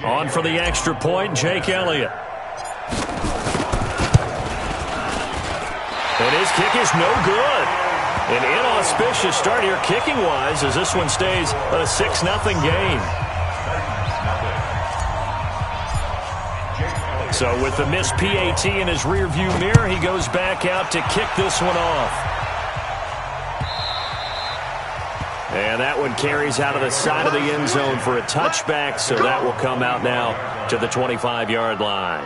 On for the extra point, Jake Elliott. And his kick is no good. An inauspicious start here kicking-wise as this one stays a 6-0 game. So with the missed PAT in his rearview mirror, he goes back out to kick this one off. And that one carries out of the side of the end zone for a touchback, so that will come out now to the 25-yard line.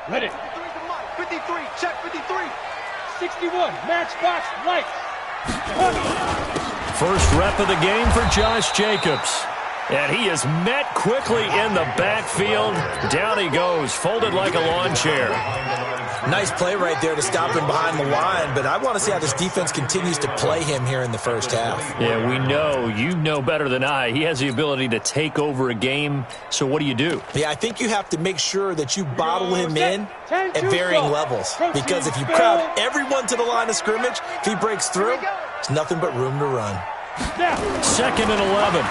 Ready. 53, check 53. 61, matchbox, lights. First rep of the game for Josh Jacobs. And he is met quickly in the backfield. Down he goes, folded like a lawn chair. Nice play right there to stop him behind the line, but I want to see how this defense continues to play him here in the first half. Yeah, we know. You know better than I. He has the ability to take over a game, so what do? Yeah, I think you have to make sure that you bottle him in at varying levels, because if you crowd everyone to the line of scrimmage, if he breaks through, there's nothing but room to run. 2nd and 11.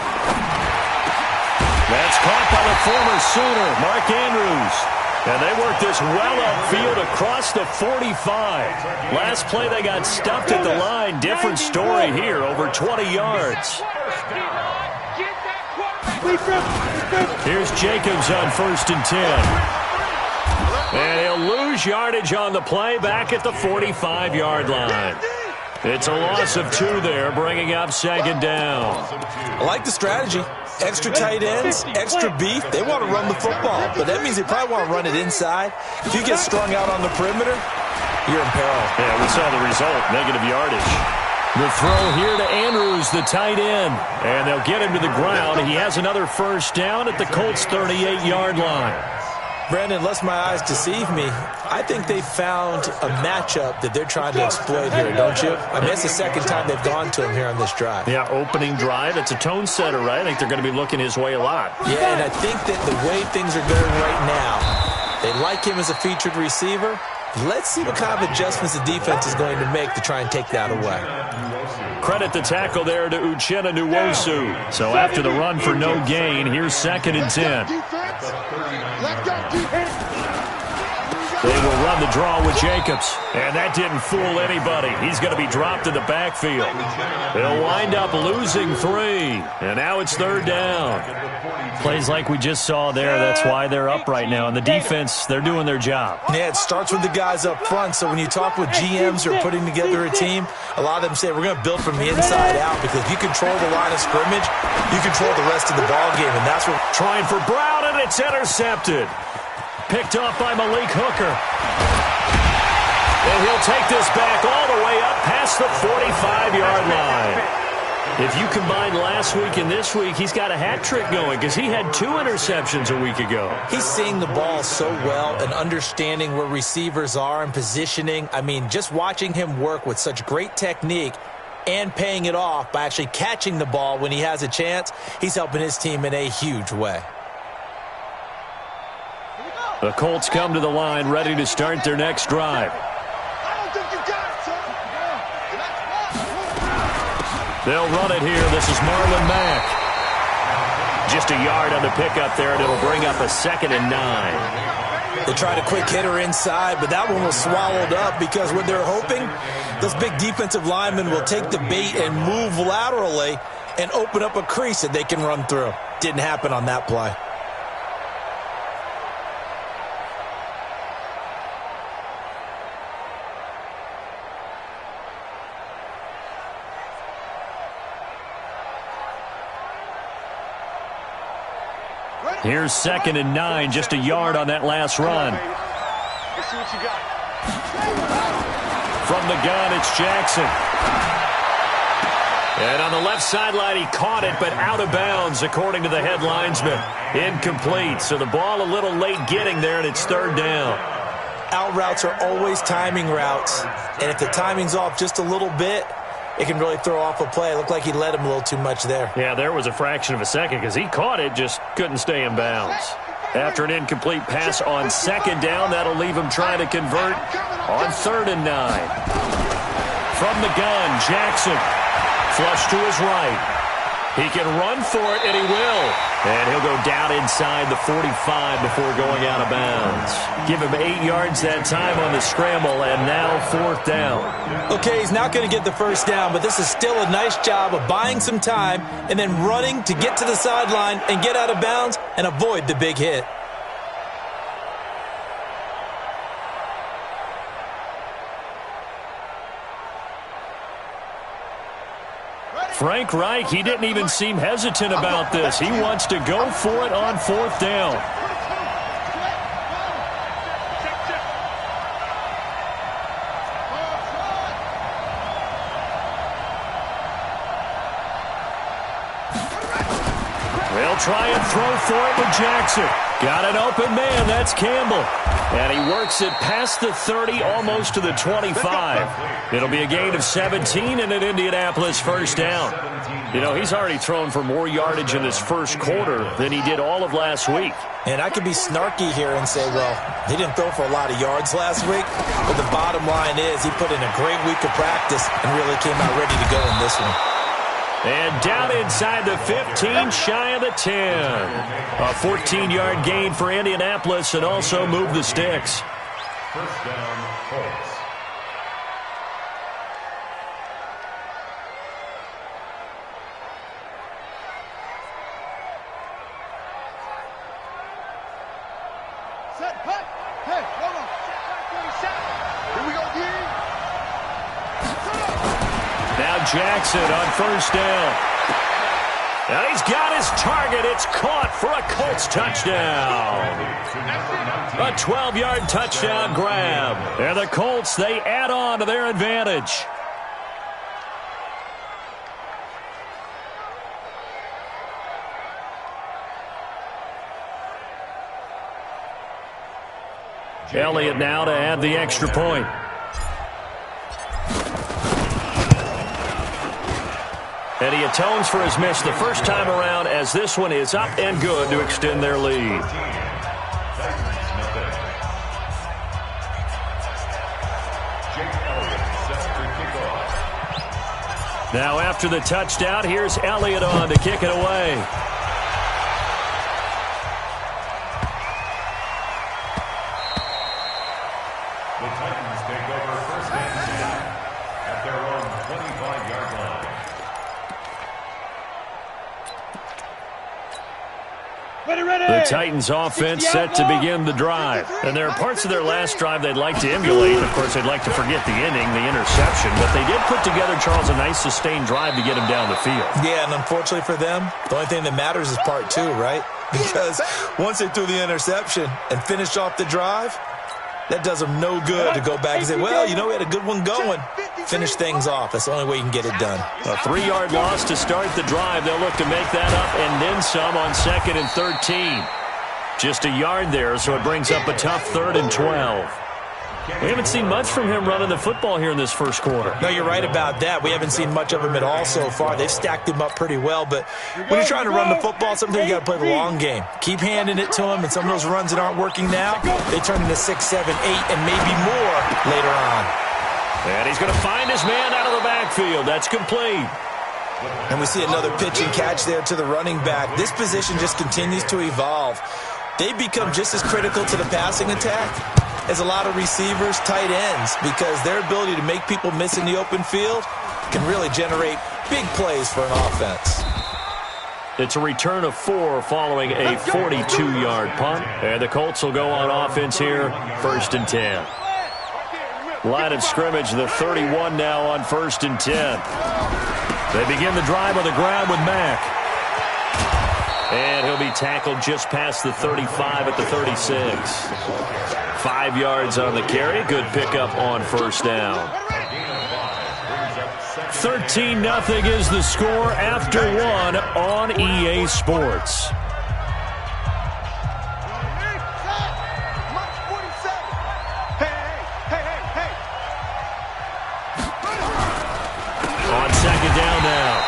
That's caught by the former Sooner, Mark Andrews. And they work this well upfield across the 45. Last play they got stuffed at the line. Different story here, over 20 yards. Here's Jacobs on 1st and 10. And he'll lose yardage on the play back at the 45-yard line. It's a loss of 2 there, bringing up 2nd down. I like the strategy. Extra tight ends, extra beef. They want to run the football, but that means they probably want to run it inside. If you get strung out on the perimeter, you're in peril. Yeah, we saw the result, negative yardage. The throw here to Andrews, the tight end. And they'll get him to the ground. He has another first down at the Colts' 38-yard line. Brandon, unless my eyes deceive me, I think they found a matchup that they're trying to exploit here, don't you? I mean, it's the second time they've gone to him here on this drive. Yeah, opening drive. It's a tone setter, right? I think they're going to be looking his way a lot. Yeah, and I think that the way things are going right now, they like him as a featured receiver. Let's see what kind of adjustments the defense is going to make to try and take that away. Credit the tackle there to Uchenna Nwosu. So after the run for no gain, here's 2nd and 10. They will run the draw with Jacobs. And that didn't fool anybody. He's going to be dropped in the backfield. They'll wind up losing 3. And now it's 3rd down. Plays like we just saw there. That's why they're up right now. And the defense, they're doing their job. Yeah, it starts with the guys up front. So when you talk with GMs who are putting together a team, a lot of them say we're going to build from the inside out, because if you control the line of scrimmage, you control the rest of the ball game. And that's what trying for Brown, and it's intercepted. Picked off by Malik Hooker. And he'll take this back all the way up past the 45-yard line. If you combine last week and this week, he's got a hat trick going, because he had 2 interceptions a week ago. He's seeing the ball so well and understanding where receivers are and positioning. I mean, just watching him work with such great technique and paying it off by actually catching the ball when he has a chance, he's helping his team in a huge way. The Colts come to the line ready to start their next drive. They'll run it here. This is Marlon Mack. Just a yard on the pickup there, and it'll bring up a 2nd and 9. They tried a quick hitter inside, but that one was swallowed up, because what they're hoping, those big defensive linemen will take the bait and move laterally and open up a crease that they can run through. Didn't happen on that play. Here's 2nd and 9, just a yard on that last run. Let's see what you got. From the gun, it's Jackson. And on the left sideline, he caught it, but out of bounds, according to the head linesman. Incomplete, so the ball a little late getting there, and it's 3rd down. Out routes are always timing routes, and if the timing's off just a little bit, it can really throw off a play. It looked like he led him a little too much there. Yeah, there was a fraction of a second, because he caught it, just couldn't stay in bounds. After an incomplete pass on second down, that'll leave him trying to convert on 3rd and 9. From the gun, Jackson. Flush to his right. He can run for it, and he will. And he'll go down inside the 45 before going out of bounds. Give him 8 yards that time on the scramble, and now 4th down. Okay, he's not going to get the first down, but this is still a nice job of buying some time and then running to get to the sideline and get out of bounds and avoid the big hit. Frank Reich, he didn't even seem hesitant about this. He wants to go for it on 4th down. They'll try and throw for it with Jackson. Got an open man, that's Campbell. And he works it past the 30, almost to the 25. It'll be a gain of 17 and an Indianapolis first down. You know, he's already thrown for more yardage in his first quarter than he did all of last week. And I could be snarky here and say, well, he didn't throw for a lot of yards last week. But the bottom line is he put in a great week of practice and really came out ready to go in this one. And down inside the 15, shy of the 10. A 14-yard gain for Indianapolis and also move the sticks. First down, Colts. Set, hey, hey, hold on. Here we go, D. Now Jackson on first down. Now he's got his target. It's caught for a Colts touchdown. A 12-yard touchdown grab. And the Colts, they add on to their advantage. Elliott now to add the extra point. And he atones for his miss the first time around as this one is up and good to extend their lead. Now after the touchdown, here's Elliott on to kick it away. The Titans take over first and 10 at their own 25-yard line. The Titans offense set to begin the drive. And there are parts of their last drive they'd like to emulate. Of course, they'd like to forget the inning, the interception. But they did put together, Charles, a nice sustained drive to get him down the field. Yeah, and unfortunately for them, the only thing that matters is part 2, right? Because once they threw the interception and finished off the drive, that does them no good to go back and say, well, you know, we had a good one going. Finish things off. That's the only way you can get it done. A 3-yard loss to start the drive. They'll look to make that up and then some on 2nd and 13. Just a yard there, so it brings up a tough 3rd and 12. We haven't seen much from him running the football here in this first quarter. No, you're right about that. We haven't seen much of him at all so far. They've stacked him up pretty well, but when you're trying to run the football, sometimes you got to play the long game. Keep handing it to him, and some of those runs that aren't working now, they turn into 6, 7, 8, and maybe more later on. And he's going to find his man out of the backfield. That's complete. And we see another pitch and catch there to the running back. This position just continues to evolve. They've become just as critical to the passing attack as a lot of receivers, tight ends, because their ability to make people miss in the open field can really generate big plays for an offense. It's a return of 4 following a 42-yard punt. And the Colts will go on offense here, 1st and 10. Line of scrimmage, the 31 now on 1st and 10. They begin the drive on the ground with Mack. And he'll be tackled just past the 35 at the 36. 5 yards on the carry. Good pickup on first down. 13-0 is the score after 1 on EA Sports. On 2nd down now.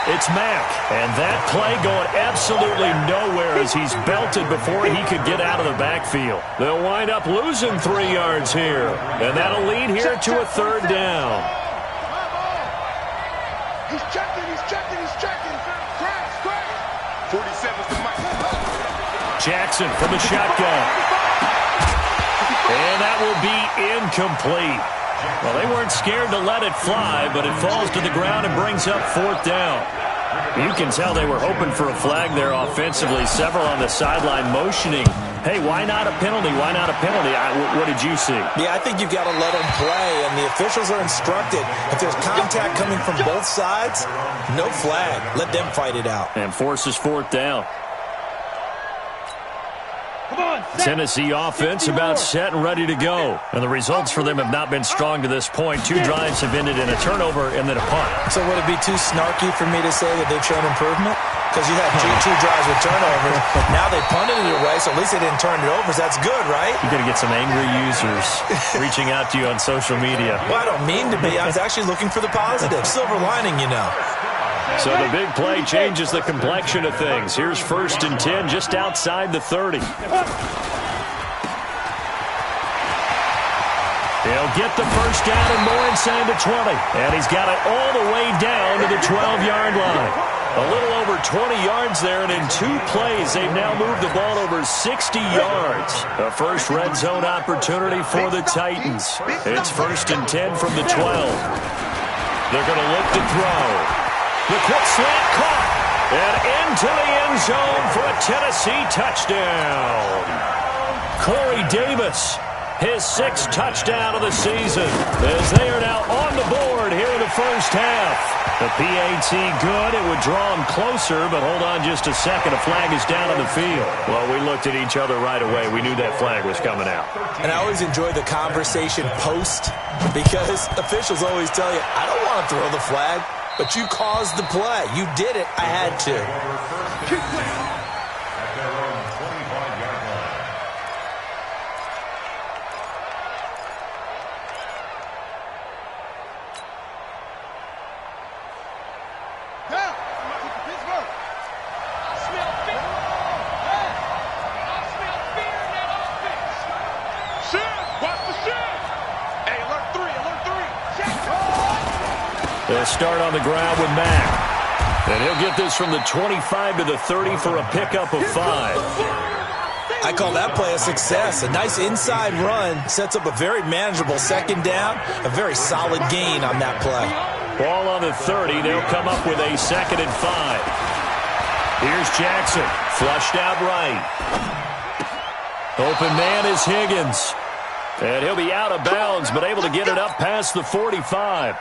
It's Mack, and that play going absolutely nowhere as he's belted before he could get out of the backfield. They'll wind up losing 3 yards here, and that'll lead here to a third down. He's checking. 47's the mic. Jackson from the shotgun. And that will be incomplete. Well, they weren't scared to let it fly, but it falls to the ground and brings up 4th down. You can tell they were hoping for a flag there offensively. Several on the sideline motioning, hey, why not a penalty? Why not a penalty? What did you see? Yeah, I think you've got to let them play, and the officials are instructed. If there's contact coming from both sides, no flag. Let them fight it out. And forces 4th down. Tennessee offense about set and ready to go. And the results for them have not been strong to this point. 2 drives have ended in a turnover and then a punt. So would it be too snarky for me to say that they've shown improvement? Because you had two drives with turnovers. Now they punted it away, so at least they didn't turn it over. So that's good, right? You're going to get some angry users reaching out to you on social media. Well, I don't mean to be. I was actually looking for the positive. Silver lining, you know. So the big play changes the complexion of things. Here's 1st and 10 just outside the 30. He'll get the first down and more inside the 20. And he's got it all the way down to the 12-yard line. A little over 20 yards there, and in 2 plays, they've now moved the ball over 60 yards. A first red zone opportunity for the Titans. It's 1st and 10 from the 12. They're going to look to throw. The quick slant caught, and into the end zone for a Tennessee touchdown. Corey Davis, his 6th touchdown of the season, as they are now on the board here in the first half. The PAT good. It would draw him closer, but hold on just a second. A flag is down on the field. Well, we looked at each other right away. We knew that flag was coming out. And I always enjoy the conversation post, because officials always tell you, I don't want to throw the flag. But you caused the play. You did it. I had to. At their own 25-yard line. Down. Pittsburgh. I smell fear. I smell fear in that offense. Shit. Watch the shit. Hey, alert 3. Check. They'll start on the ground with Mack. And he'll get this from the 25 to the 30 for a pickup of 5. I call that play a success. A nice inside run sets up a very manageable 2nd down. A very solid gain on that play. Ball on the 30. They'll come up with a 2nd and 5. Here's Jackson. Flushed out right. Open man is Higgins. And he'll be out of bounds, but able to get it up past the 45.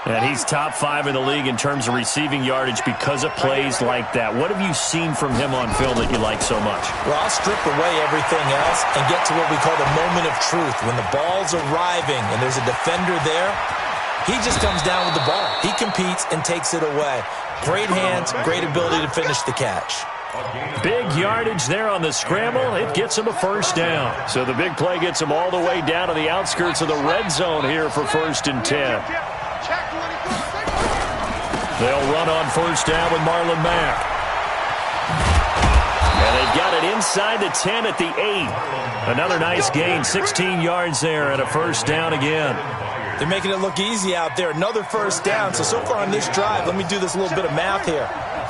And he's top 5 in the league in terms of receiving yardage because of plays like that. What have you seen from him on film that you like so much? Well, I'll strip away everything else and get to what we call the moment of truth. When the ball's arriving and there's a defender there, he just comes down with the ball. He competes and takes it away. Great hands, great ability to finish the catch. Big yardage there on the scramble. It gets him a first down. So the big play gets him all the way down to the outskirts of the red zone here for 1st and 10. They'll run on first down with Marlon Mack. And they've got it inside the 10 at the 8. Another nice gain, 16 yards there and a first down again. They're making it look easy out there. Another first down. So far on this drive, let me do this little bit of math here.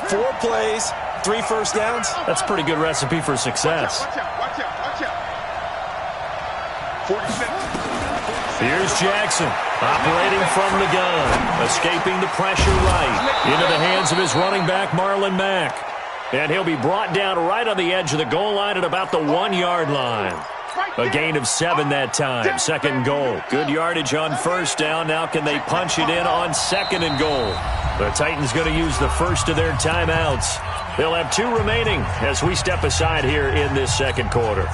4 plays, 3 first downs. That's a pretty good recipe for success. Watch out. 47. Here's Jackson, operating from the gun, escaping the pressure right, into the hands of his running back, Marlon Mack. And he'll be brought down right on the edge of the goal line at about the 1-yard line. A gain of 7 that time, 2nd and goal. Good yardage on first down. Now can they punch it in on 2nd and goal? The Titans going to use the first of their timeouts. They'll have 2 remaining as we step aside here in this 2nd quarter.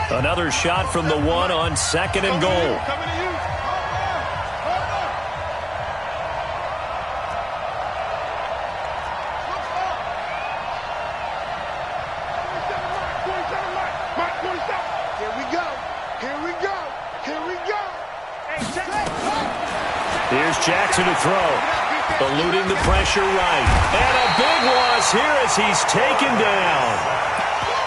Another shot from the 1 on 2nd and goal. Here's Jackson to throw. Eluding the pressure right. And a big loss here as he's taken down.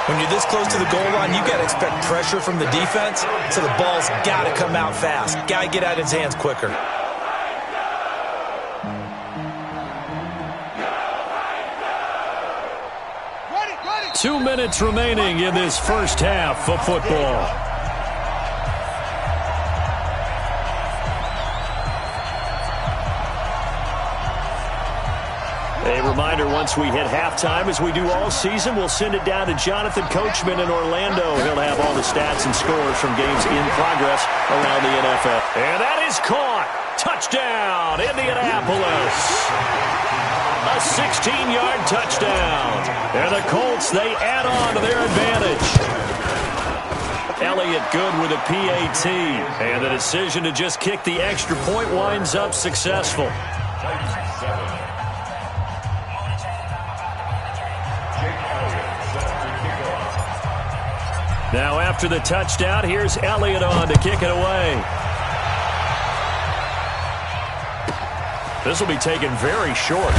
When you're this close to the goal line, you got to expect pressure from the defense, so the ball's got to come out fast. Got to get out of his hands quicker. 2 minutes remaining in this first half of football. A reminder, once we hit halftime, as we do all season, we'll send it down to Jonathan Coachman in Orlando. He'll have all the stats and scores from games in progress around the NFL. And that is caught. Touchdown, Indianapolis. A 16-yard touchdown. And the Colts, they add on to their advantage. Elliott good with a PAT. And the decision to just kick the extra point winds up successful. Now after the touchdown, here's Elliott on to kick it away. This will be taken very short.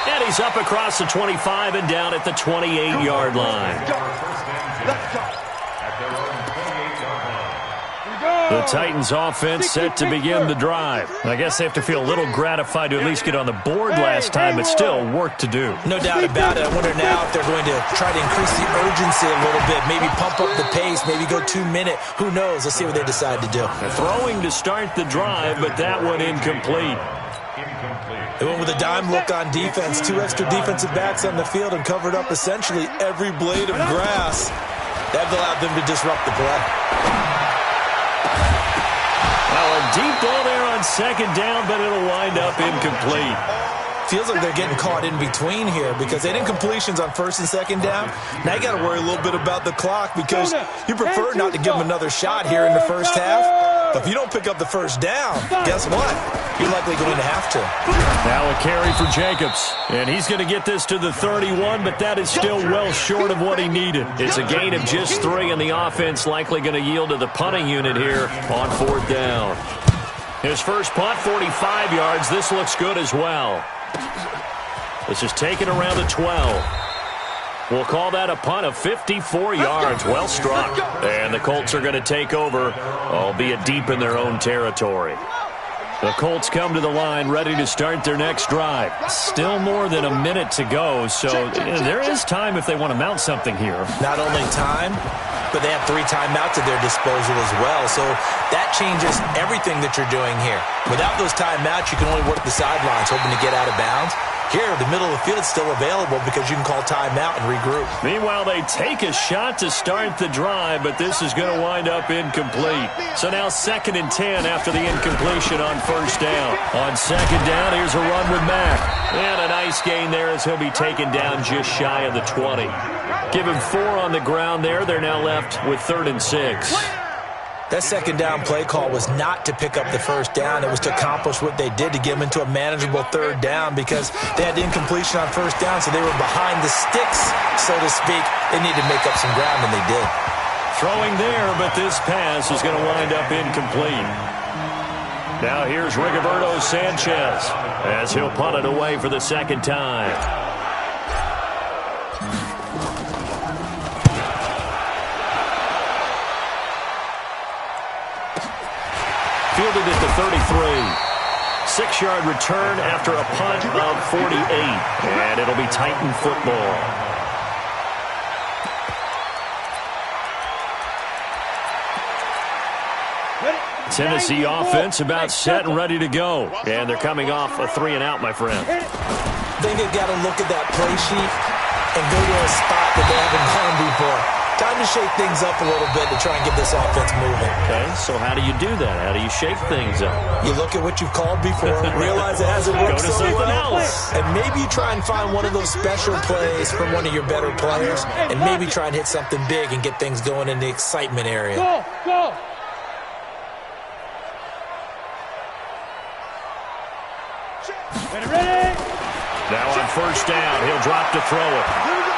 And he's up across the 25 and down at the 28-yard line. The Titans offense set to begin the drive. I guess they have to feel a little gratified to at least get on the board last time, but still work to do. No doubt about it. I wonder now if they're going to try to increase the urgency a little bit, maybe pump up the pace, maybe go 2-minute. Who knows? Let's see what they decide to do. Throwing to start the drive, but that one incomplete. They went with a dime look on defense. 2 extra defensive backs on the field and covered up essentially every blade of grass. That allowed them to disrupt the play. Well, a deep ball there on second down, but it'll wind up incomplete. Feels like they're getting caught in between here because they didn't completions on first and second down. Now you got to worry a little bit about the clock because you prefer not to give them another shot here in the first half. But if you don't pick up the first down, guess what? You're likely going to have to. Now a carry for Jacobs. And he's going to get this to the 31, but that is still well short of what he needed. It's a gain of just 3, and the offense likely going to yield to the punting unit here on 4th down. His first punt, 45 yards. This looks good as well. This is taken around the 12. We'll call that a punt of 54 yards. Well struck. And the Colts are going to take over, albeit deep in their own territory. The Colts come to the line ready to start their next drive. Still more than a minute to go, so there is time if they want to mount something here. Not only time, but they have 3 timeouts at their disposal as well, so that changes everything that you're doing here. Without those timeouts, you can only work the sidelines, hoping to get out of bounds. Here, the middle of the field is still available because you can call timeout and regroup. Meanwhile, they take a shot to start the drive, but this is going to wind up incomplete. So now 2nd and 10 after the incompletion on first down. On second down, here's a run with Mack. And a nice gain there as he'll be taken down just shy of the 20. Give him 4 on the ground there. They're now left with 3rd and 6. That second down play call was not to pick up the first down. It was to accomplish what they did to get them into a manageable 3rd down because they had incompletion on first down, so they were behind the sticks, so to speak. They needed to make up some ground, and they did. Throwing there, but this pass is going to wind up incomplete. Now here's Rigoberto Sanchez as he'll punt it away for the second time. Fielded at the 33. 6-yard return after a punt of 48. And it'll be Titan football. Tennessee offense about set and ready to go. And they're coming off a 3-and-out, my friend. I think they've got to look at that play sheet and go to a spot that they haven't gone before. Time to shake things up a little bit to try and get this offense moving. Okay, so how do you do that? How do you shake things up? You look at what you've called before, realize it hasn't worked Go to so something well, else. and maybe you try and find one of those special plays from one of your better players, and maybe try and hit something big and get things going in the excitement area. Go, go. Ready? Now on first down, he'll drop to throw it. Here we go.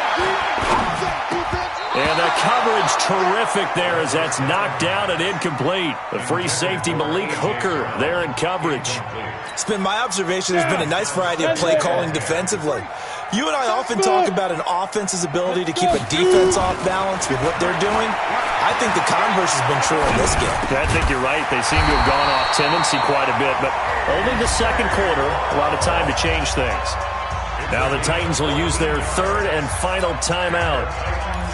Offset, defense. And the coverage terrific there as that's knocked down and incomplete. The free safety Malik Hooker there in coverage. It's been my observation there's been a nice variety of play calling defensively. You and I often talk about an offense's ability to keep a defense off balance with what they're doing. I think the converse has been true in this game. I think you're right. They seem to have gone off tendency quite a bit, but only the second quarter, a lot of time to change things. Now the Titans will use their third and final timeout,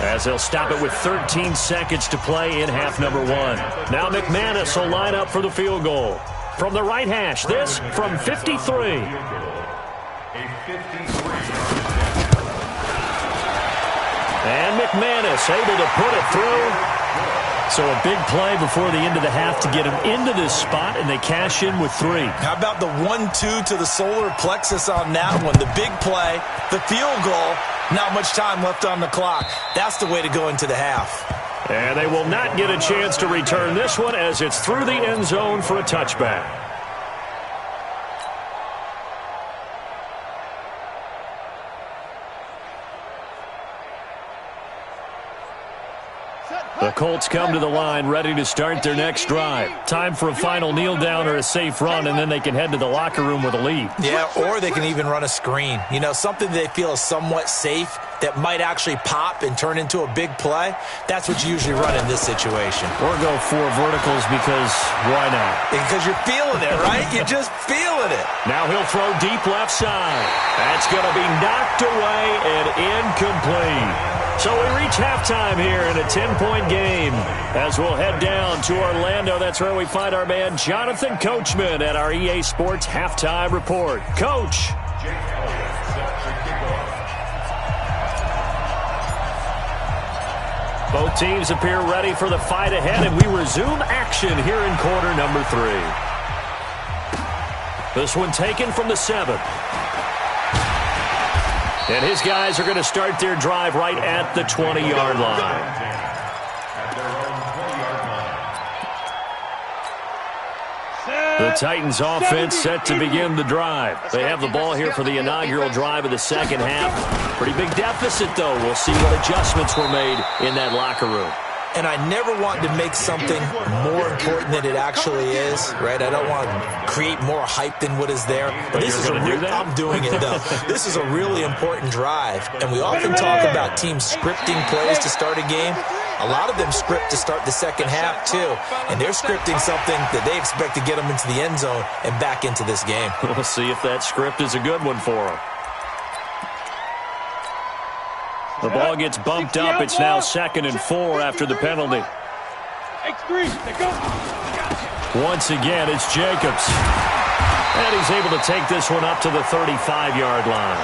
as they'll stop it with 13 seconds to play in half number one. Now McManus will line up for the field goal. From the right hash, this from 53. And McManus able to put it through. So a big play before the end of the half to get him into this spot, and they cash in with 3. How about the 1-2 to the solar plexus on that one? The big play, the field goal, not much time left on the clock. That's the way to go into the half. And they will not get a chance to return this one as it's through the end zone for a touchback. The Colts come to the line ready to start their next drive. Time for a final kneel down or a safe run, and then they can head to the locker room with a lead. Yeah, or they can even run a screen. You know, something they feel is somewhat safe that might actually pop and turn into a big play. That's what you usually run in this situation. Or go 4 verticals because why not? Because you're feeling it, right? You're just feeling it. Now he'll throw deep left side. That's going to be knocked away and incomplete. So we reach halftime here in a 10-point game. As we'll head down to Orlando, that's where we find our man Jonathan Coachman at our EA Sports Halftime Report. Coach. Both teams appear ready for the fight ahead, and we resume action here in quarter number 3. This one taken from the 7. And his guys are going to start their drive right at the 20-yard line. The Titans offense set to begin the drive. They have the ball here for the inaugural drive of the second half. Pretty big deficit, though. We'll see what adjustments were made in that locker room. And I never want to make something more important than it actually is, right? I don't want to create more hype than what is there. But this is I'm doing it, though. This is a really important drive. And we often talk about teams scripting plays to start a game. A lot of them script to start the second half, too. And they're scripting something that they expect to get them into the end zone and back into this game. We'll see if that script is a good one for them. The ball gets bumped up. It's now 2nd and 4 after the penalty. Once again, it's Jacobs. And he's able to take this one up to the 35-yard line.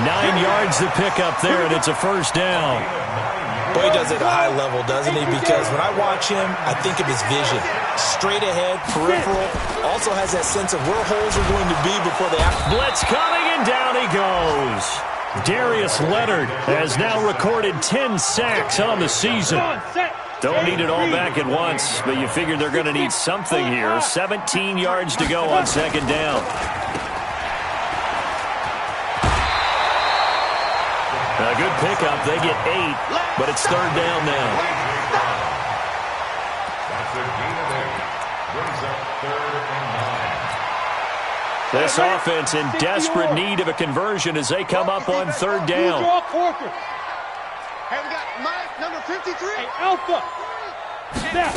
9 yards to pick up there, and it's a first down. Boy, he does it at a high level, doesn't he? Because when I watch him, I think of his vision. Straight ahead, peripheral. Also has that sense of where holes are going to be before they have. Blitz coming, and down he goes. Darius Leonard has now recorded 10 sacks on the season. Don't need it all back at once, but you figure they're going to need something here. 17 yards to go on second down. A good pickup. They get 8, but it's third down now. That's a gain of 8. Brings up 3rd and 9. This offense in desperate need of a conversion as they come up on third down. Hey, we got Mike, number 53. Hey, Alpha. Step.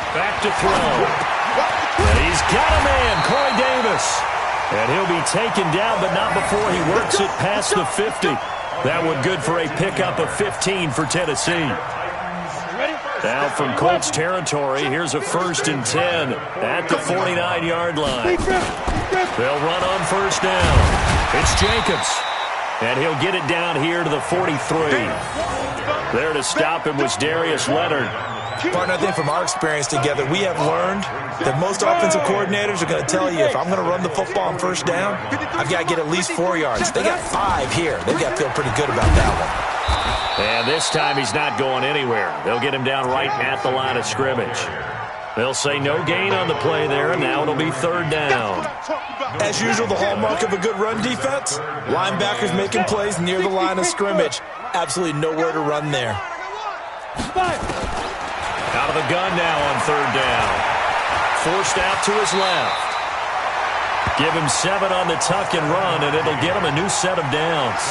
Back to throw. And he's got a man, Corey Davis. And he'll be taken down, but not before he works it past the 50. That one good for a pickup of 15 for Tennessee. Now from Colts territory, here's a 1st and 10 at the 49-yard line. They'll run on first down. It's Jacobs. And he'll get it down here to the 43. There to stop him was Darius Leonard. Partner, I think from our experience together, we have learned that most offensive coordinators are going to tell you, if I'm going to run the football on first down, I've got to get at least 4 yards. They got 5 here. They've got to feel pretty good about that one. And this time he's not going anywhere. They'll get him down right at the line of scrimmage. They'll say no gain on the play there, and now it'll be third down. As usual, the hallmark of a good run defense, linebackers making plays near the line of scrimmage. Absolutely nowhere to run there. Out of the gun now on third down. Forced out to his left. Give him 7 on the tuck and run, and it'll get him a new set of downs.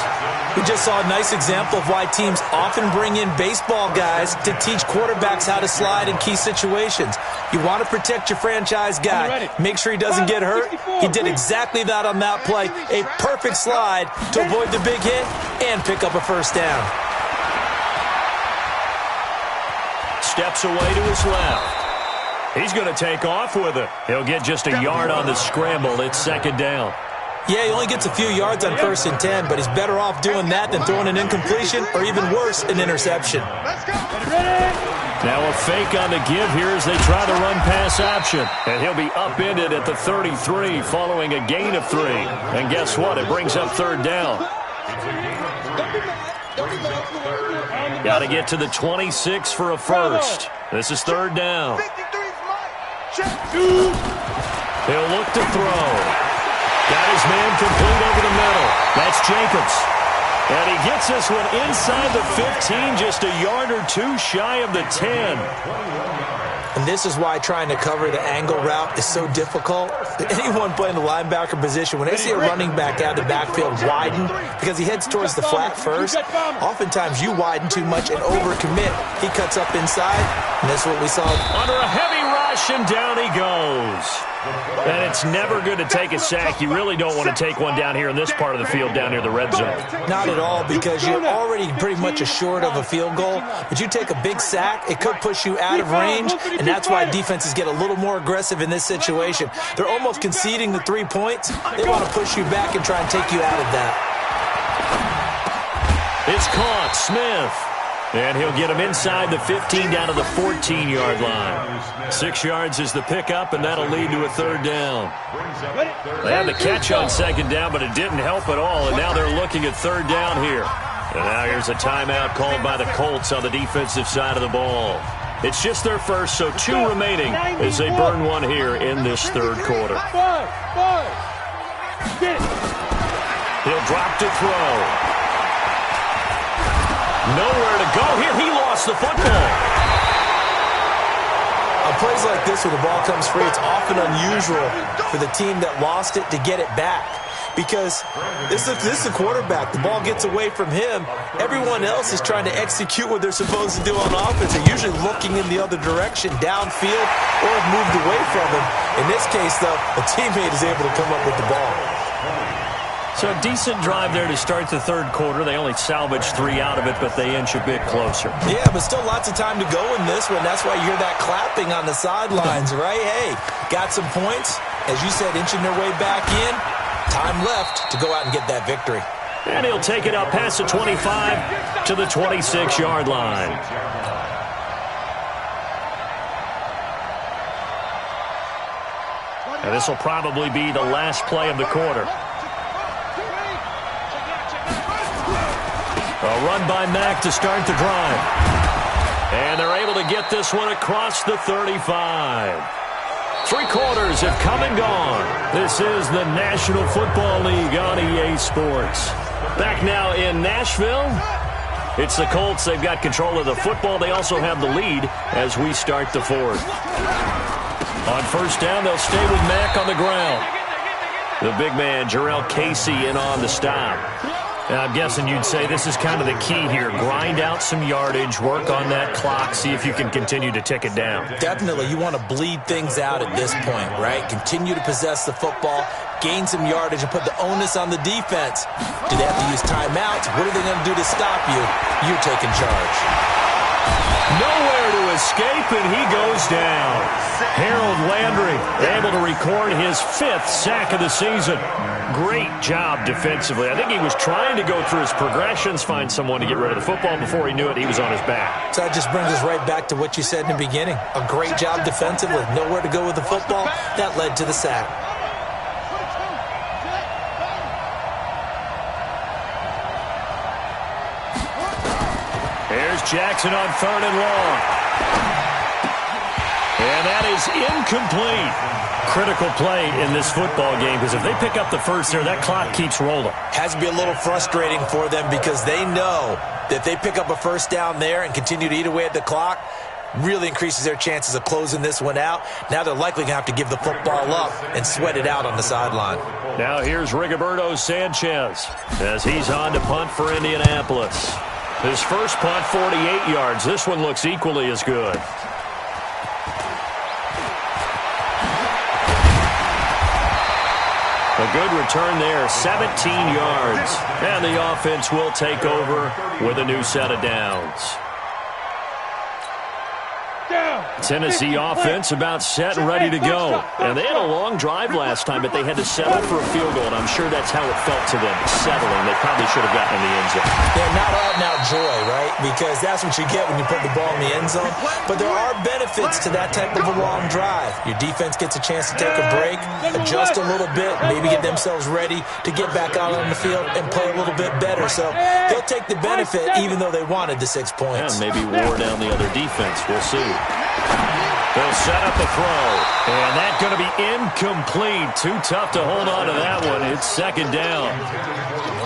We just saw a nice example of why teams often bring in baseball guys to teach quarterbacks how to slide in key situations. You want to protect your franchise guy. Make sure he doesn't get hurt. He did exactly that on that play. A perfect slide to avoid the big hit and pick up a first down. Steps away to his left. He's going to take off with it. He'll get just a yard on the scramble. It's second down. Yeah, he only gets a few yards on 1st and 10, but he's better off doing that than throwing an incompletion or even worse, an interception. Now a fake on the give here as they try the run pass option. And he'll be upended at the 33 following a gain of 3. And guess what? It brings up third down. Got to get to the 26 for a first. This is third down. He'll look to throw. Got his man complete over the middle. That's Jacobs. And he gets this one inside the 15, just a yard or 2 shy of the 10. And this is why trying to cover the angle route is so difficult. Anyone playing the linebacker position, when they see a running back out of the backfield widen because he heads towards the flat first, oftentimes you widen too much and overcommit. He cuts up inside, and that's what we saw. Under a heavy rush, and down he goes. And it's never good to take a sack. You really don't want to take one down here in this part of the field, down near the red zone. Not at all, because you're already pretty much assured of a field goal. But you take a big sack, it could push you out of range, and that's why defenses get a little more aggressive in this situation. They're almost conceding the 3 points. They want to push you back and try and take you out of that. It's caught. Smith. And he'll get him inside the 15 down to the 14-yard line. 6 yards is the pickup, and that'll lead to a third down. They had the catch on second down, but it didn't help at all, and now they're looking at third down here. And now here's a timeout called by the Colts on the defensive side of the ball. It's just their first, so 2 remaining as they burn one here in this third quarter. He'll drop to throw. Nowhere to go here. He lost the football. On plays like this where the ball comes free, it's often unusual for the team that lost it to get it back. Because this is the quarterback. The ball gets away from him. Everyone else is trying to execute what they're supposed to do on offense. They're usually looking in the other direction, downfield, or have moved away from him. In this case, though, a teammate is able to come up with the ball. So a decent drive there to start the third quarter. They only salvaged 3 out of it, but they inch a bit closer. Yeah, but still lots of time to go in this one. That's why you hear that clapping on the sidelines, right? Hey, got some points. As you said, inching their way back in. Time left to go out and get that victory. And he'll take it up past the 25 to the 26-yard line. And this will probably be the last play of the quarter. A run by Mack to start the drive. And they're able to get this one across the 35. 3 quarters have come and gone. This is the National Football League on EA Sports. Back now in Nashville. It's the Colts. They've got control of the football. They also have the lead as we start the fourth. On first down, they'll stay with Mack on the ground. The big man, Jarrell Casey, in on the stop. I'm guessing you'd say this is kind of the key here. Grind out some yardage, work on that clock, see if you can continue to tick it down. Definitely. You want to bleed things out at this point, right? Continue to possess the football, gain some yardage, and put the onus on the defense. Do they have to use timeouts? What are they going to do to stop you? You're taking charge. Nowhere to escape, and he goes down. Harold Landry able to record his 5th sack of the season. Great job defensively. I think he was trying to go through his progressions, find someone to get rid of the football. Before he knew it, he was on his back. So that just brings us right back to what you said in the beginning. A great job defensively. Nowhere to go with the football. That led to the sack. Here's Jackson on 3rd and long. And that is incomplete. Critical play in this football game because if they pick up the first there, that clock keeps rolling. Has to be a little frustrating for them because they know that if they pick up a first down there and continue to eat away at the clock, really increases their chances of closing this one out. Now they're likely going to have to give the football up and sweat it out on the sideline. Now here's Rigoberto Sanchez as he's on to punt for Indianapolis. His first punt, 48 yards. This one looks equally as good. A good return there, 17 yards. And the offense will take over with a new set of downs. Tennessee offense about set and ready to go. And they had a long drive last time, but they had to settle for a field goal, and I'm sure that's how it felt to them, settling. They probably should have gotten in the end zone. Yeah, not out-and-out joy, right? Because that's what you get when you put the ball in the end zone. But there are benefits to that type of a long drive. Your defense gets a chance to take a break, adjust a little bit, maybe get themselves ready to get back out on the field and play a little bit better. So they'll take the benefit even though they wanted the 6 points. And maybe wore down the other defense. We'll see. They'll set up the throw, and that's going to be incomplete. Too tough to hold on to that one. It's second down.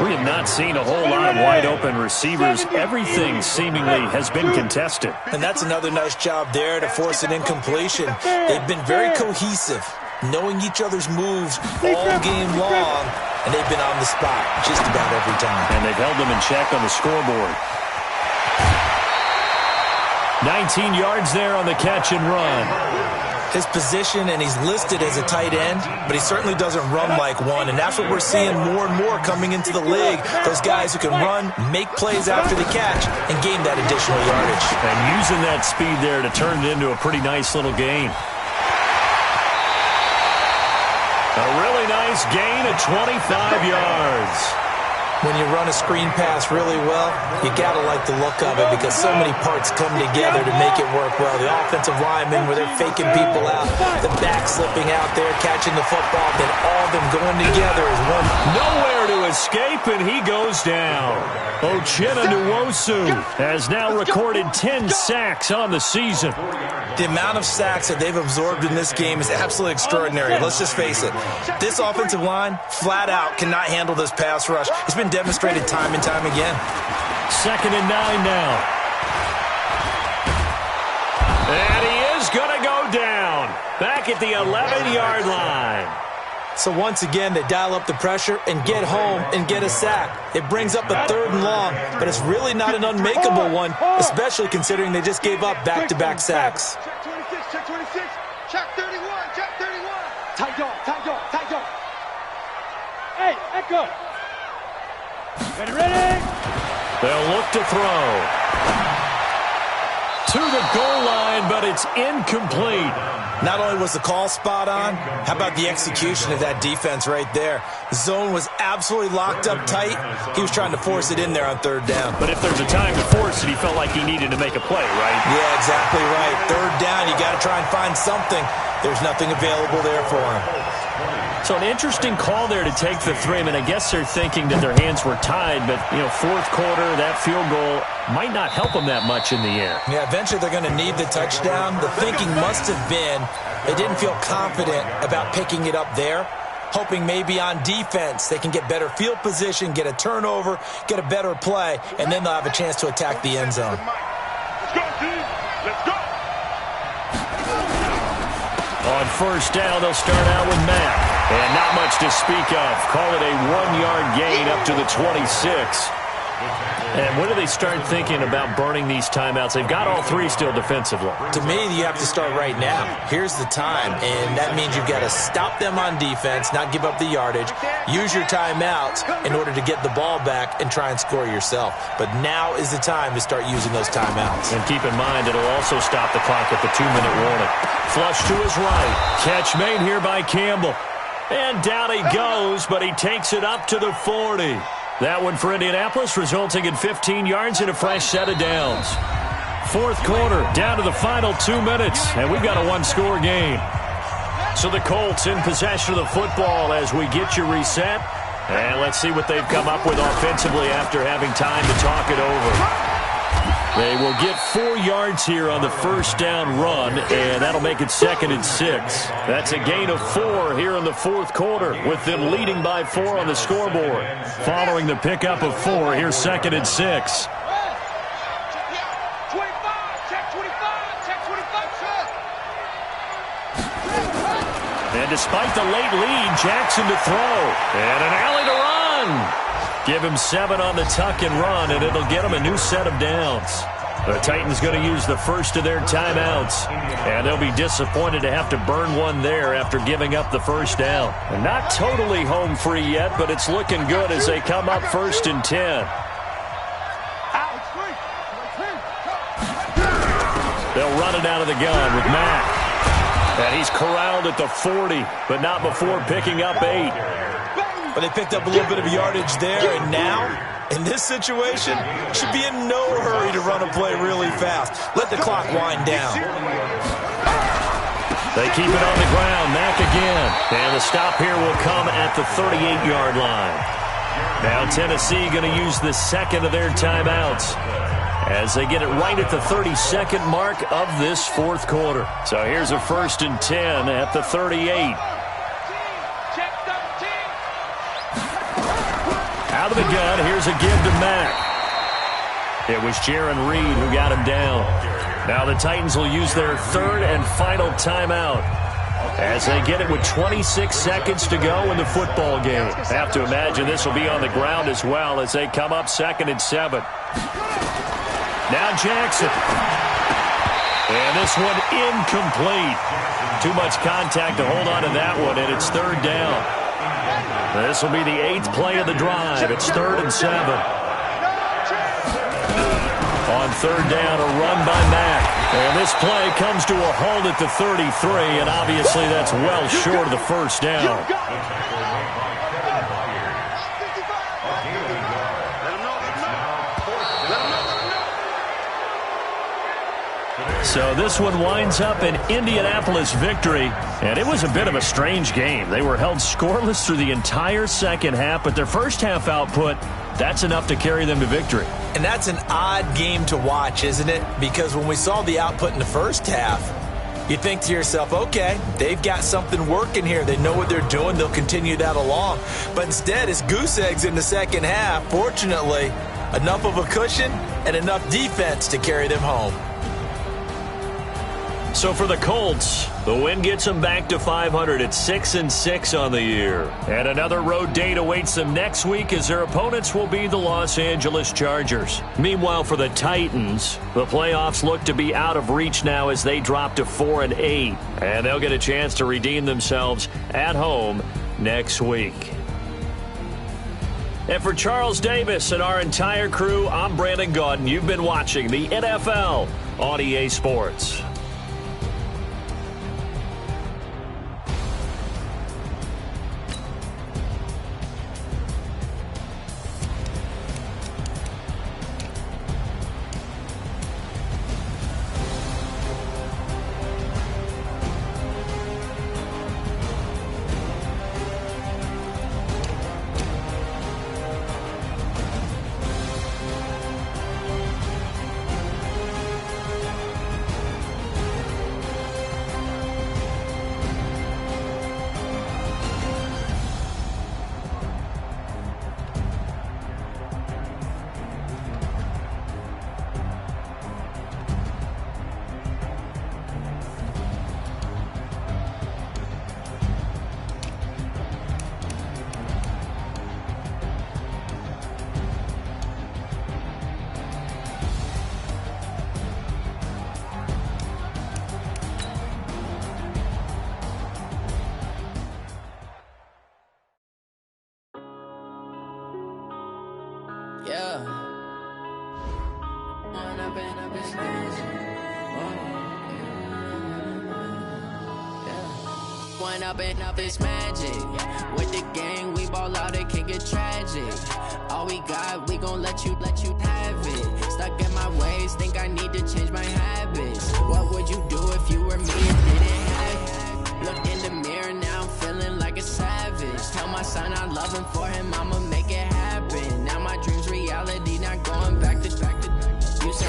We have not seen a whole lot of wide-open receivers. Everything seemingly has been contested. And that's another nice job there to force an incompletion. They've been very cohesive, knowing each other's moves all game long, and they've been on the spot just about every time. And they've held them in check on the scoreboard. 19 yards there on the catch and run. His position, and he's listed as a tight end, but he certainly doesn't run like one, and that's what we're seeing more and more coming into the league. Those guys who can run, make plays after the catch, and gain that additional yardage. And using that speed there to turn it into a pretty nice little gain. A really nice gain of 25 yards. When you run a screen pass really well, you got to like the look of it because so many parts come together to make it work well. The offensive linemen, where they're faking people out, the back slipping out there, catching the football, then all of them going together as one. Nowhere to escape, and he goes down. Uchenna Nwosu has now recorded 10 sacks on the season. The amount of sacks that they've absorbed in this game is absolutely extraordinary. Let's just face it. This offensive line, flat out, cannot handle this pass rush. It's been demonstrated time and time again. 2nd and 9 now. And he is going to go down. Back at the 11-yard line. So once again, they dial up the pressure and get home and get a sack. It brings up a 3rd and long, but it's really not an unmakeable one, especially considering they just gave up back-to-back sacks. Check 26, check 26, check 31, check 31. Tight dog, tight dog, tight dog. Hey, Echo. Ready? They'll look to throw. To the goal line, but it's incomplete. Not only was the call spot on, how about the execution of that defense right there? The zone was absolutely locked up tight. He was trying to force it in there on 3rd down. But if there's a time to force it, he felt like he needed to make a play, right? Yeah, exactly right. 3rd down, you got to try and find something. There's nothing available there for him. So an interesting call there to take the 3. I mean, I guess they're thinking that their hands were tied, but, 4th quarter, that field goal might not help them that much in the air. Yeah, eventually they're going to need the touchdown. The thinking must have been they didn't feel confident about picking it up there, hoping maybe on defense they can get better field position, get a turnover, get a better play, and then they'll have a chance to attack the end zone. Let's go, team. Let's go. On 1st down, they'll start out with Matt. And not much to speak of. Call it a 1-yard gain up to the 26. And when do they start thinking about burning these timeouts? They've got all 3 still defensively. To me, you have to start right now. Here's the time, and that means you've got to stop them on defense, not give up the yardage, use your timeouts in order to get the ball back and try and score yourself. But now is the time to start using those timeouts. And keep in mind, it'll also stop the clock at the 2-minute warning. Flush to his right. Catch made here by Campbell. And down he goes, but he takes it up to the 40. That one for Indianapolis, resulting in 15 yards and a fresh set of downs. 4th quarter, down to the final 2 minutes, and we've got a 1-score game. So the Colts in possession of the football as we get you reset. And let's see what they've come up with offensively after having time to talk it over. They will get 4 yards here on the first down run, and that'll make it 2nd and 6. That's a gain of 4 here in the fourth quarter, with them leading by 4 on the scoreboard. Following the pickup of 4, here's 2nd and 6. And despite the late lead, Jackson to throw. And an alley to run. Give him 7 on the tuck and run, and it'll get him a new set of downs. The Titans going to use the first of their timeouts, and they'll be disappointed to have to burn one there after giving up the first down. And not totally home free yet, but it's looking good as they come up 1st and 10. They'll run it out of the gun with Mack. And he's corralled at the 40, but not before picking up 8. But they picked up a little bit of yardage there, and now, in this situation, should be in no hurry to run a play really fast. Let the clock wind down. They keep it on the ground. Mack again. And the stop here will come at the 38-yard line. Now Tennessee going to use the second of their timeouts as they get it right at the 32nd mark of this fourth quarter. So here's a 1st and 10 at the 38. Out of the gun, here's a give to Mack. It was Jaron Reed who got him down. Now the Titans will use their 3rd and final timeout as they get it with 26 seconds to go in the football game. Have to imagine this will be on the ground as well as they come up 2nd and 7. Now Jackson. And this one incomplete. Too much contact to hold on to that one, and it's 3rd down. This will be the 8th play of the drive. It's 3rd and 7. On 3rd down, a run by Mack. And this play comes to a halt at the 33, and obviously that's well short of the first down. So this one winds up an Indianapolis victory, and it was a bit of a strange game. They were held scoreless through the entire second half, but their first half output, that's enough to carry them to victory. And that's an odd game to watch, isn't it? Because when we saw the output in the first half, you think to yourself, okay, they've got something working here. They know what they're doing. They'll continue that along. But instead, it's goose eggs in the second half. Fortunately, enough of a cushion and enough defense to carry them home. So for the Colts, the win gets them back to 500 at 6-6 on the year. And another road date awaits them next week as their opponents will be the Los Angeles Chargers. Meanwhile, for the Titans, the playoffs look to be out of reach now as they drop to 4-8. And they'll get a chance to redeem themselves at home next week. And for Charles Davis and our entire crew, I'm Brandon Gaudin. You've been watching the NFL on EA Sports. Yeah. One up and up is magic. With the gang, we ball out, it can get tragic. All we got, we gon' let you have it. Stuck in my ways, think I need to change my habits. What would you do if you were me and didn't have it? Look in the mirror, now I'm feeling like a savage. Tell my son I love him, for him I'ma make it happen. Now my dream's reality, not going back to. You say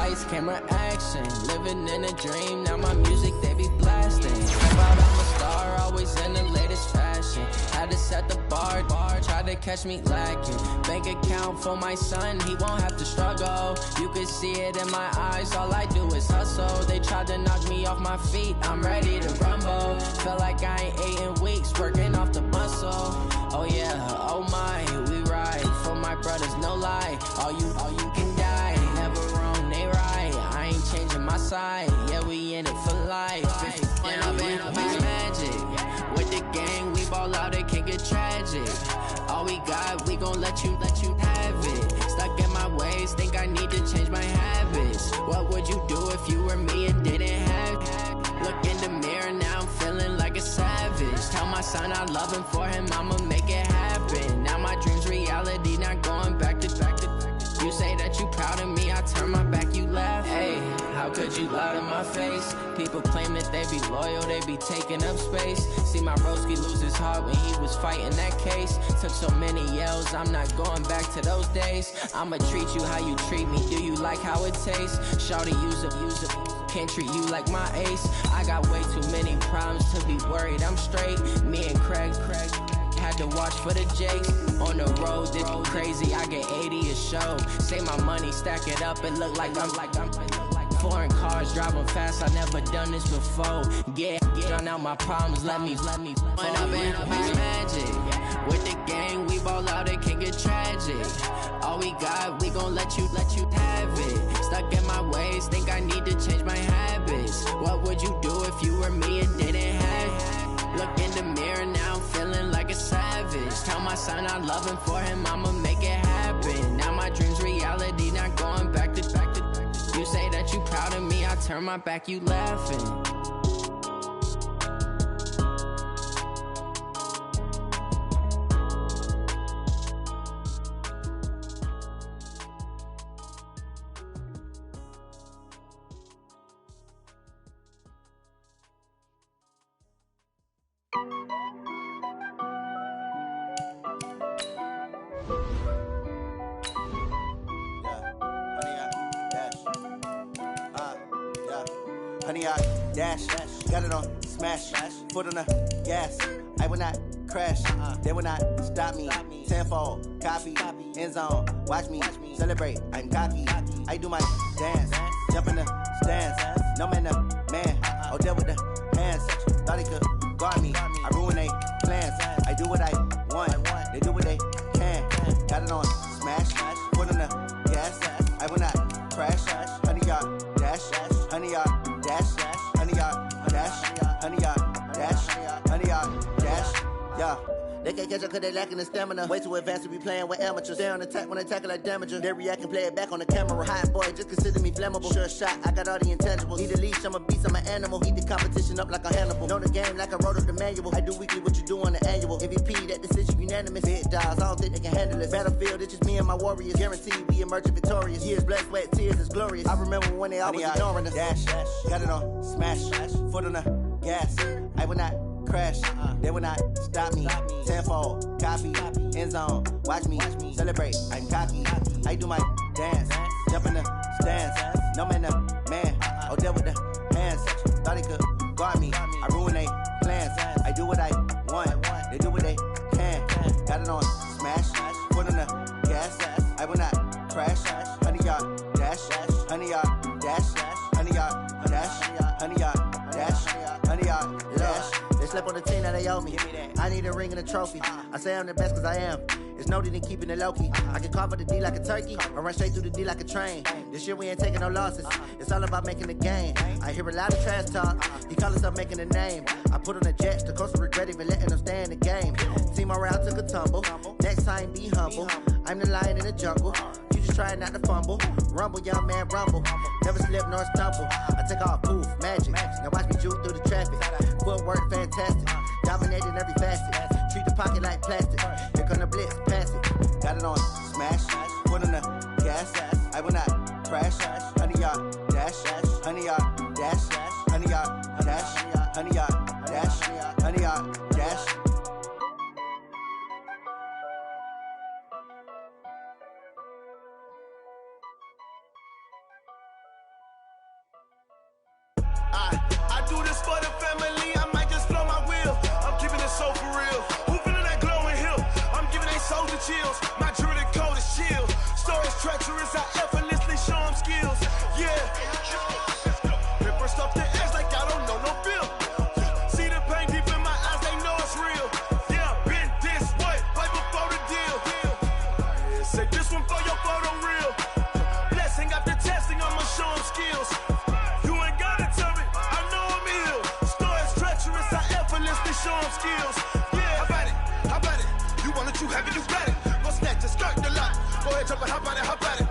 lights, camera, action. Living in a dream, now my music, they be blasting. How about I'm a star, always in the latest fashion. Had to set the bar, tried to catch me lacking. Bank account for my son, he won't have to struggle. You can see it in my eyes, all I do is hustle. They tried to knock me off my feet, I'm ready to rumble. Feel like I ain't ate in weeks, working off the muscle. Oh yeah, oh my, we ride for my brothers, no lie. All you can die, never wrong, they right. I ain't changing my side, yeah, we in it for life. And I've been magic with the gang, we ball out, it can get tragic. All we got, we gon' let you have it. Stuck in my ways, think I need to change my habits. What would you do if you were me and didn't have it? Look in the mirror, now I'm feeling like a savage. Tell my son I love him, for him I'ma make it happen. Now my dream's reality, not going back to. You say that you proud of me, I turn my back, you laugh. Hey, how could you lie to my face? People claim that they be loyal, they be taking up space. See my broski lose his heart when he was fighting that case. Took so many yells, I'm not going back to those days. I'ma treat you how you treat me, do you like how it tastes? Shawty, use it, can't treat you like my ace. I got way too many problems to be worried, I'm straight. Me and Craig had to watch for the Jakes. On the road, this crazy, I get 80 a show. Say my money, stack it up, it look like I'm foreign cars, driving fast, I never done this before. Yeah, drown out my problems, let me When I've been magic with the gang, we ball out, it can get tragic. All we got, we gon' let you have it. Stuck in my ways, think I need to change my habits. What would you do if you were me and didn't have it? Look in the mirror, now I'm feeling like a savage. Tell my son I love him, for him I'ma make it happen. Now my dream's reality, not going back to. You say that you proud of me, I turn my back, you laughing. Honey, I dash, got it on smash, foot on the gas. I will not crash, they will not stop me. Tenfold, copy, end zone, watch me celebrate. I'm cocky, I do my dance, jump in the stands. No man, man, oh, deal with the hands. Thought he could guard me, I ruin they plans. I do what I want, they do what they can. Got it on smash, foot on the gas. I will not crash, honey, y'all dash, honey, y'all. Dash, honey, y'all, dash, honey, y'all, dash, honey, y'all, dash, yeah. They can't catch up cause they lacking the stamina. Way too advanced to be playing with amateurs. Stay on attack when they tackle like damager. They react and play it back on the camera. Hot boy, just consider me flammable. Sure shot, I got all the intangibles. Need a leash, I'm a beast, I'm an animal. Heat the competition up like a Hannibal. Know the game like I wrote up the manual. I do weekly what you do on the annual. MVP, that decision unanimous. Big dogs, I don't think they can handle it. Battlefield, it's just me and my warriors. Guaranteed we emerging victorious. Years, blood, sweat, tears, is glorious. I remember when they always ignoring us. Dash, got it on smash, foot on the gas. I will not crash, they will not stop me. Tenfold, copy, end zone, watch me celebrate. I'm cocky, I do my dance, jump in the stands. No man, man, oh, deal with the hands. Thought he could guard me, I ruin they plans. I do what I want, they do what they can. Got it on smash, foot on the gas. I will not crash, honey, y'all dash, honey, y'all dash, honey, y'all dash, honey, y'all dash, honey, y'all dash. They slept on the team that they owe me. I need a ring and a trophy. I say I'm the best cause I am. It's no need in keeping it low-key. I can carve up the D like a turkey or run straight through the D like a train. This year we ain't taking no losses. It's all about making the game. I hear a lot of trash talk. He call himself making a name. I put on the Jets. The coach will regret even letting them stay in the game. Team morale took a tumble. Next time be humble. I'm the lion in the jungle. You just trying not to fumble. Rumble, young man, rumble. Never slip nor stumble. I take off, poof, magic. Now watch me juke through the traffic. Footwork fantastic. Dominating every facet. Treat the pocket like plastic. Here come the blitz, pass it. Got it on smash. Foot on the gas. I will not crash. Honey, y'all dash. Honey, y'all dash. Honey, y'all dash. Honey, y'all dash. Honey, y'all dash. I do this for the family, I might just blow my wheel. I'm keeping it so for real. Who feeling that glowing hill? I'm giving they soldier chills. My jewelry cold is chill. Stories treacherous, I effortlessly show them skills. Yeah. Paper stuff the edge like I don't know no feel. See the pain deep in my eyes, they know it's real. Yeah, been this way, right before the deal. Say this one for your photo real. Blessing after testing, I'ma show them skills. You ain't gotta tell me, I know I'm ill. Stories treacherous, I effortlessly show them skills. Yeah, how about it? How about it? You want it, you have it, you got it. Go snatch it, skirt the lot. Go ahead, jump it, how about it, how about it?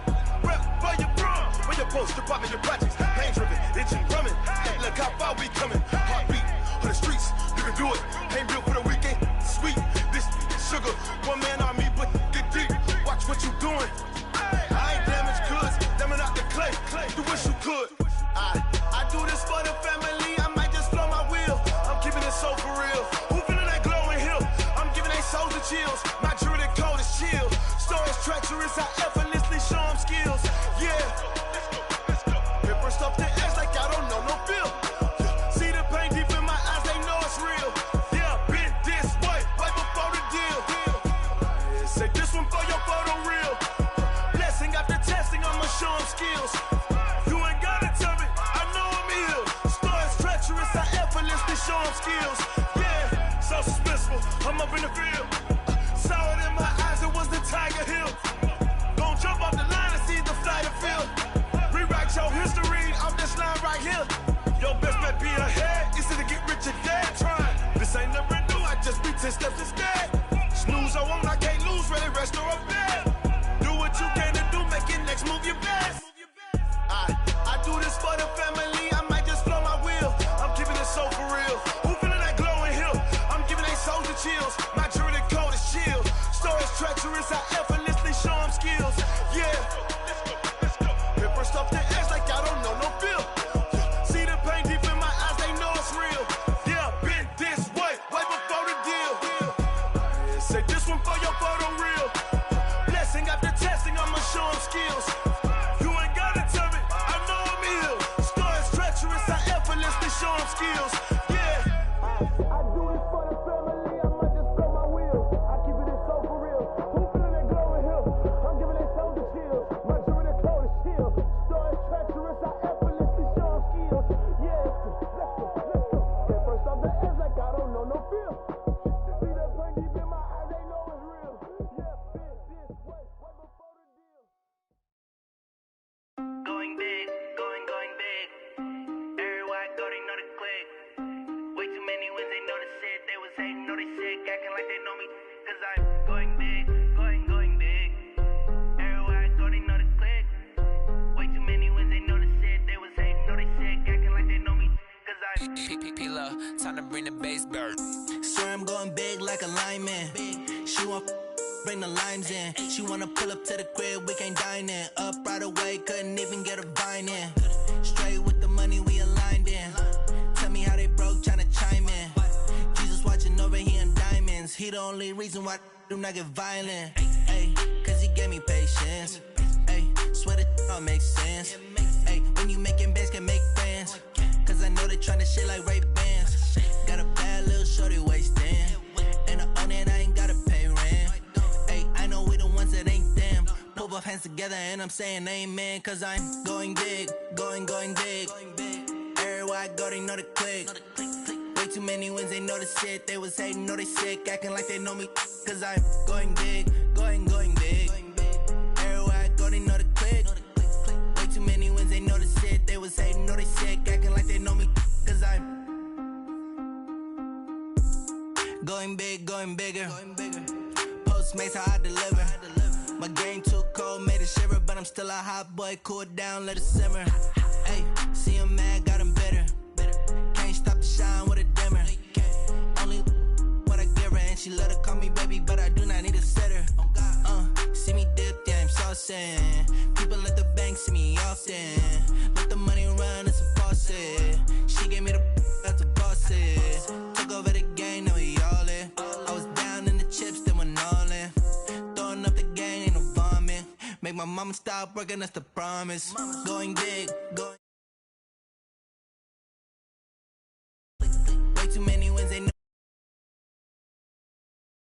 Rep for your bro, for your poster, popping your projects. Pain driven, itching, drumming. Hey, look how far we coming. Heartbeat for the streets, you can do it. Ain't built for the weekend, sweet. This sugar, one man army, but get deep. Watch what you doing. I ain't damaged goods, damn it out the clay. You wish you could. I do this for the family, I might just blow my wheel. I'm keeping it so for real. Who feeling that glowing hill? I'm giving they soldier chills. My jewelry cold is chill. Stories treacherous, I effortlessly show them skills. Yeah. Paper stuff the edge like I don't know no feel. See the pain deep in my eyes, they know it's real. Yeah, been this way, right before the deal. Say this one for your photo real. Blessing after testing, I'ma show them skills. You ain't gotta tell me, I know I'm ill. Stories treacherous, I effortlessly show them skills. Yeah, so suspenseful, I'm up in the field. Saw it in my eyes, it was the Tiger Hill. Gon' jump off the line and see the flight of field. Rewrite your history off this line right here. Your best bet be ahead, easy to get rich or dead trying. This ain't never new, I just be 10 steps instead. Snooze I won't, I can't lose, ready, rest or a bed. Do what you can to do, make your next move your best. I do this for the family, I might just blow my wheel. I'm keeping it so for real. Who feeling that glowing hill? I'm giving they soldier chills. My jewelry cold is chill. Stories treacherous, I effortlessly show them skills. Yeah. Paper stuff the edge like I don't know no feel. See the pain deep in my eyes, they know it's real. Yeah, been this way, right before the deal. Say this one for your photo real. Blessing after testing, I'ma show them skills. You ain't gotta tell me, I know I'm ill. Stories treacherous, I effortlessly show them skills. Yeah. I do this for the family, I might just blow my wheel. I keep it so for real. Who feeling that glowing hill? I'm giving they soldier chills. My jewelry cold is chill. Stories treacherous, I effortlessly show them skills. Yeah, let's go. Get first off the edge like I don't know no feel. See that pain deep in my eyes, they know it's real. Yeah, been this way, right before the deal. Going big, going big. Everywhere I go, they know the click. Way too many wins, they know the shit. They was hating, know they sick, acting like they know me. Cause I'm going big, going big. Everywhere I go, they know the click. Way too many wins, they know the shit. They was hating, know they sick, acting like they know me. Cause I'm P-P-P-Lo, time to bring the bass bird. Swear I'm going big like a lineman. She want bring the limes in. She wanna pull up to the crib, we can't dine in. Up right away, couldn't even get a vine in. Straight with the money we aligned in. Tell me how they broke, tryna chime in. Jesus watching over here in diamonds. He the only reason why I do not get violent. Ay, cause he gave me patience. Ay, swear that all makes sense. Ay, when you making bands, can make friends. Cause I know they tryna shit like Ray-Bans. Got a bad little shorty wasting. And I own it, I ain't gotta pay rent. Ay, I know we the ones that ain't them. Put both hands together and I'm saying amen. Cause I'm going big, going big. Everywhere I go, they know the click. Way too many wins, they know the shit. They was hating, know they sick, acting like they know me. Cause I'm going big, going big. Everywhere I go, they know the click. Way too many wins, they know the shit. They was hating, know they sick, acting like they know me. Cause I'm going big, going bigger. Postmates how I deliver. My game too cold, made it shiver, but I'm still a hot boy. Cool it down, let it simmer. Hey, see him mad, got him bitter. Can't stop the shine with a dimmer. Only what I give her, and she let her call me baby, but I do not need a sitter. See me dip, yeah, I'm saucing. People at the bank see me often. Let the money run, it's a faucet. She gave me the that's a faucet. Took over the game, now we all in. I was down in the chips, then went all in. Throwing up the game, ain't no vomit. Make my mama stop working, that's the promise. Going big, going